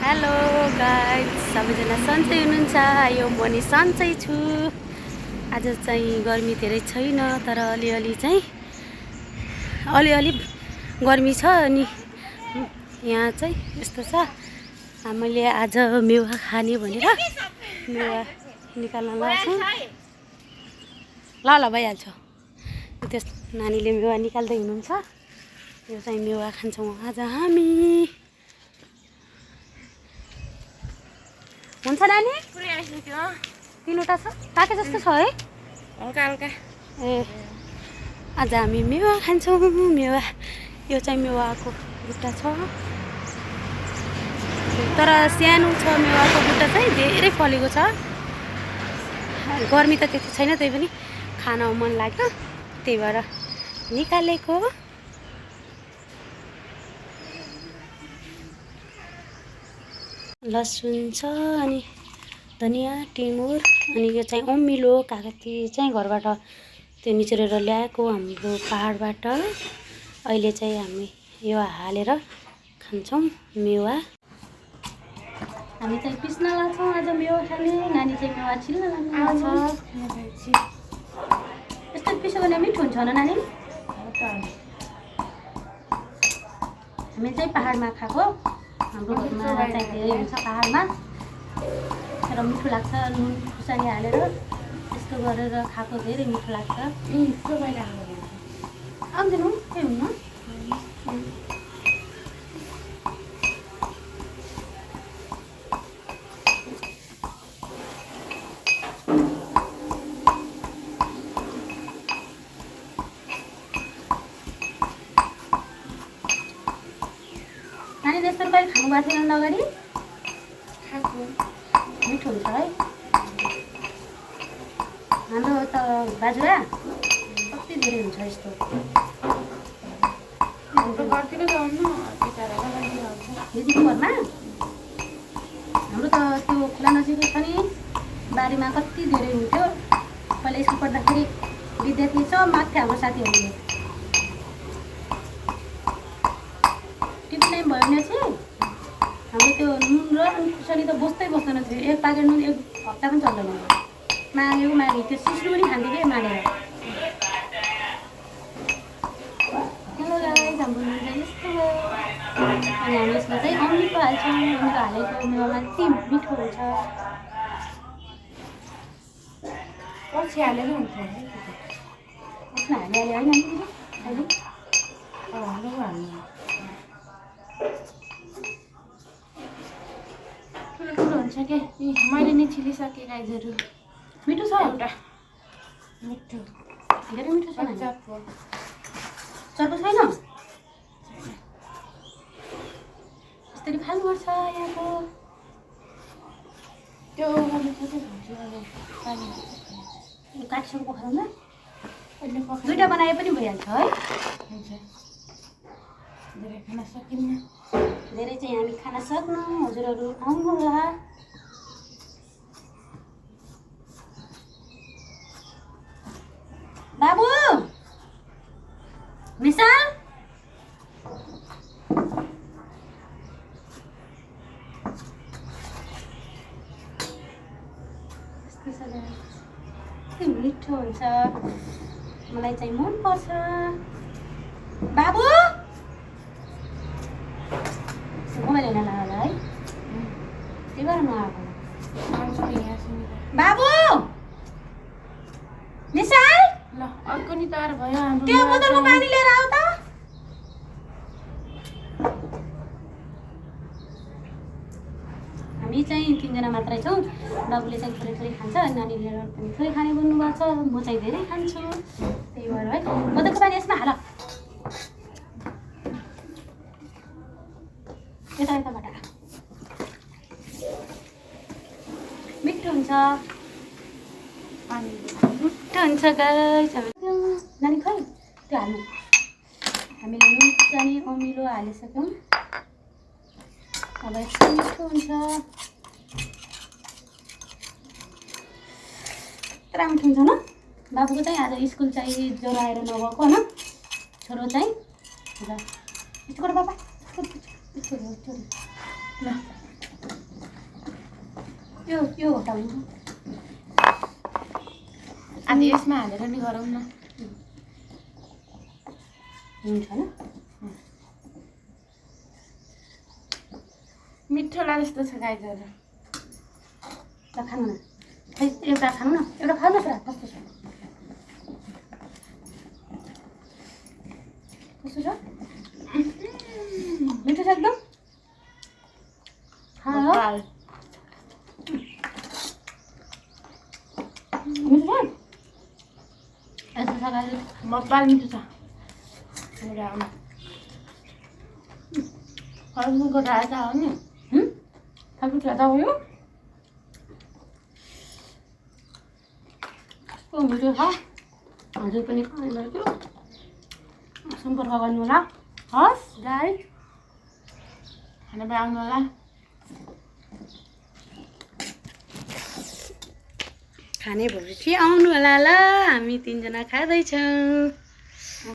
Hello guys, सबैजना सन्चै हुनुहुन्छ? यो म नि सन्चै छु। आज चाहिँ गर्मी धेरै छैन, तर अलिअलि गर्मी छ। अनि यहाँ चाहिँ यस्तो छ, हामीले आज मेवा खाने भनेर मेवा निकाल्न लाग्छौँ। ल भइहाल्छ। त्यस नानीले मेवा निकाल्दै हुनुहुन्छ। यो चाहिँ मेवा खान्छौँ आज हामी। हुन्छ नानी? तिनवटा छ, पाके जस्तो छ है, हल्का हल्का। ए आज हामी मेवा खान्छौँ। मेवा, यो चाहिँ मेवाको बुट्टा छ, तर सानो छ। मेवाको बुट्टा चाहिँ धेरै फलेको छ। गर्मी त त्यति छैन, त्यही पनि खान मन लाग्यो, त्यही भएर निकालेको। लसुन छ, अनि धनियाँ, टिमुर, अनि यो चाहिँ अमिलो कागती चाहिँ घरबाट त्यो निचोरेर ल्याएको हाम्रो पहाडबाट। अहिले चाहिँ हामी यो हालेर खान्छौँ मेवा। हामी चाहिँ पिस्न लाग्छौँ आज मेवा खाने। नानी चाहिँ मेवा छिल्न लाग्छ। यस्तो पिस्यो भने मिठो हुन्छ होला नानी? हामी चाहिँ पहाडमा खाएको, हाम्रो घरमा चाहिँ धेरै हुन्छ पहाडमा, तर मिठो लाग्छ। नुन खुर्सानी हालेर यस्तो गरेर खाएको धेरै मिठो लाग्छ। आउँदैन के हुन्न। नानीले यस्तो कहिले खानुभएको थिएन अगाडि? मिठो हुन्छ है। हाम्रो त बाजुरा कति धेरै हुन्छ यस्तो। दिदीको घरमा हाम्रो त त्यो खोला नजिकै छ नि, बारीमा कति धेरै हुन्थ्यो। पहिला स्कुल पढ्दाखेरि विद्यार्थी सब माग्थ्यो हाम्रो साथीहरूले। टिफिन टाइम भयो भने चाहिँ हाम्रो त्यो नुन र खुर्सानी त बस्दै बस्दैन थियो। एक प्याकेट नुन एक हप्ता पनि चल्दैन। माग्यो त्यो सिस्नु पनि खान्थ्यो कि मानेर। हेलो गाइस, हाम्रो नुन चाहिँ यस्तो हो। अनि हामी यसमा चाहिँ अमिलो हाल्छौँ। अमिलो हालेको मेवामा यति मिठो हुन्छ। पछि हालेर हुन्छ यसमा हालिहाल्यो होइन अहिले ठुलो हुन्छ कि मैले नि छिलिसकेँ गाईहरू। मिठो छ, एउटा मिठो, धेरै मिठो छ। चर्को छैन, यसरी खानुपर्छ। यहाँको त्यो काठसँग पखाल्दा दुईवटा बनाए पनि भइहाल्छ है। हुन्छ, धेरै खान सकिन्न। धेरै चाहिँ हामी खान सक्नु, हजुरहरू आउनुहोला। बाबु मिसाल मिठो हुन्छ, मलाई चाहिँ मन पर्छ। बाबु मोबाइल हेर्न लाग्यो है, त्यही भएर नआएको। बाबु निशाल, ल अर्को नि तार भयो हाम्रो। त्यो बोतलको पानी लिएर आऊ त। हामी चाहिँ तिनजना मात्रै छौँ। बाबुले चाहिँ थोरै थोरै खान्छ, नानीले पनि थोरै खाने भन्नुभएको छ। म चाहिँ धेरै खान्छु, त्यही भएर है। बोतलको पानी यसमा हाल, यताबाट। मिठो हुन्छ, मिठो हुन्छ गाइस। नानी खै त्यो हाल्नु। हामीले नुन खुर्सानी अमिलो हालिसक्यौँ। अब यस्तो मिठो हुन्छ, पुरा मिठो हुन्छ न। बाबुको चाहिँ आज स्कुल चाहिँ ज्वरो आएर नगएको होइन, छोरो चाहिँ ल यस्तो गर बाबा, ल यो हटाउनु अनि यसमा हालेर नि गरौँ न हुन्छ हैन मिठो लाग्छ जस्तो छ गाईहरू ल खानु न खै एउटा खानु न एउटा खानुहोस् र कस्तो छ कस्तो छ मिठो छ एकदम खानु मसाल मिठो छ यस्तो छ गाई मसाल मिठो छ फलफुलको ढाँचा हो नि फलफुल ढाँचा हो यो कस्तो मिठो छ हजुर पनि खानुभयो सम्पर्क गर्नु होला हस् गाई खाना बनाउनु होला खाने भएपछि आउनु होला ल हामी 3 जना खाँदैछौँ